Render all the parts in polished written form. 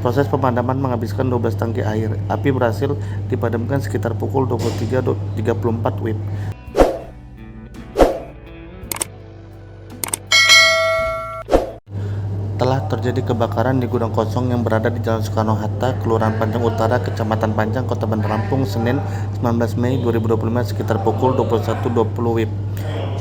Proses pemadaman menghabiskan 12 tangki air. Api berhasil dipadamkan sekitar pukul 23.34 WIB. Telah terjadi kebakaran di gudang kosong yang berada di Jalan Soekarno-Hatta, Kelurahan Panjang Utara, Kecamatan Panjang, Kota Bandar Lampung, Senin 19 Mei 2025 sekitar pukul 21.20 WIB.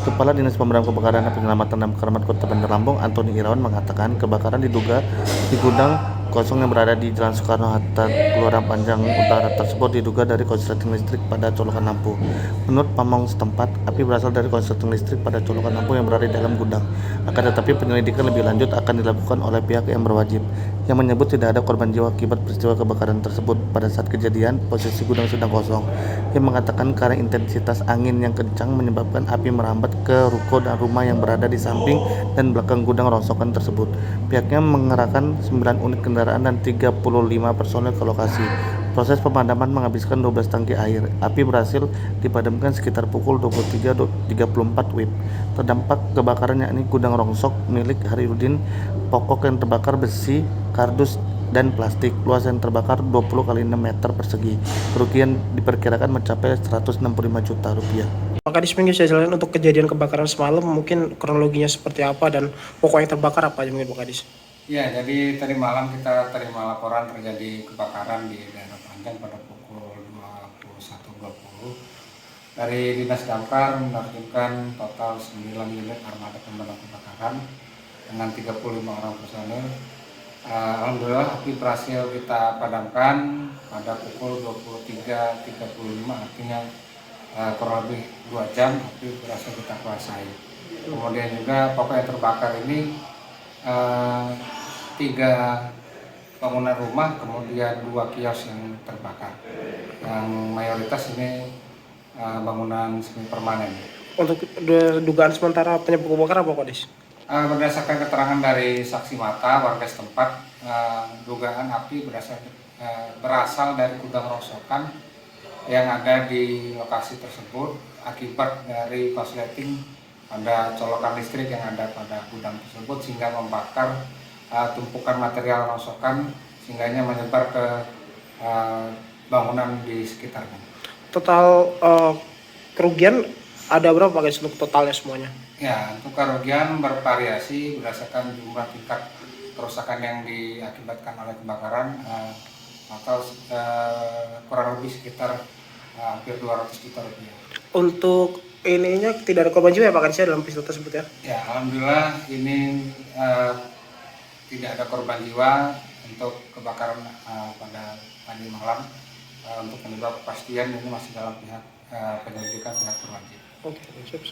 Kepala Dinas Pemadam Kebakaran dan Penyelamatan dan Pemakaman Kota Bandar Lampung, Antoni Irawan, mengatakan kebakaran diduga di gudang kosong yang berada di Jalan Soekarno-Hatta, Kelurahan Panjang Utara tersebut diduga dari korsleting listrik pada colokan lampu. Menurut pamong setempat, api berasal dari korsleting listrik pada colokan lampu yang berada di dalam gudang. Akan tetapi penyelidikan lebih lanjut akan dilakukan oleh pihak yang berwajib, yang menyebut tidak ada korban jiwa akibat peristiwa kebakaran tersebut. Pada saat kejadian, posisi gudang sedang kosong. Yang mengatakan karena intensitas angin yang kencang menyebabkan api merambat ke ruko dan rumah yang berada di samping dan belakang gudang rongsokan tersebut. Pihaknya mengerahkan 9 unit kendaraan dan 35 personel ke lokasi. Proses pemadaman menghabiskan 12 tangki air. Api berhasil dipadamkan sekitar pukul 23.34 WIB. Terdampak kebakaran yakni gudang rongsok milik Haryudin, pokok yang terbakar besi, kardus, dan plastik. Luas yang terbakar 20 kali 6 meter persegi. Kerugian diperkirakan mencapai 165 juta rupiah. Maka di sini saya jelaskan untuk kejadian kebakaran semalam, mungkin kronologinya seperti apa dan pokok yang terbakar apa aja mungkin Pak Kadis? Ya, jadi tadi malam kita terima laporan terjadi kebakaran di daerah Panjang pada pukul 21.20. Dari Dinas Damkar menerjunkan total 9 unit armada pemadam kebakaran dengan 35 orang personil. Alhamdulillah api berhasil kita padamkan pada pukul 23.35, artinya kurang lebih 2 jam api berhasil kita kuasai. Kemudian juga pokok yang terbakar ini 3 bangunan rumah, kemudian 2 kios yang terbakar. Yang mayoritas ini bangunan semi permanen. Untuk dugaan sementara penyebab kebakaran apa Pak Kadis? Berdasarkan keterangan dari saksi mata warga setempat, dugaan api berasal dari gudang rongsokan yang ada di lokasi tersebut akibat dari korsleting pada colokan listrik yang ada pada gudang tersebut sehingga membakar tumpukan material rongsokan sehingga menyebar ke bangunan di sekitarnya. Total kerugian ada berapa Pak Kadis untuk totalnya semuanya? Ya, untuk kerugian bervariasi berdasarkan jumlah tingkat kerusakan yang diakibatkan oleh kebakaran atau kurang lebih sekitar hampir 200 juta rupiah. Untuk ininya tidak ada korban jiwa ya Pak Kadis dalam peristiwa tersebut ya? Ya, alhamdulillah ini tidak ada korban jiwa untuk kebakaran pada tadi malam. Untuk penyebab kepastian ini masih dalam pihak penyelidikan pihak berwajib. Oke, siap.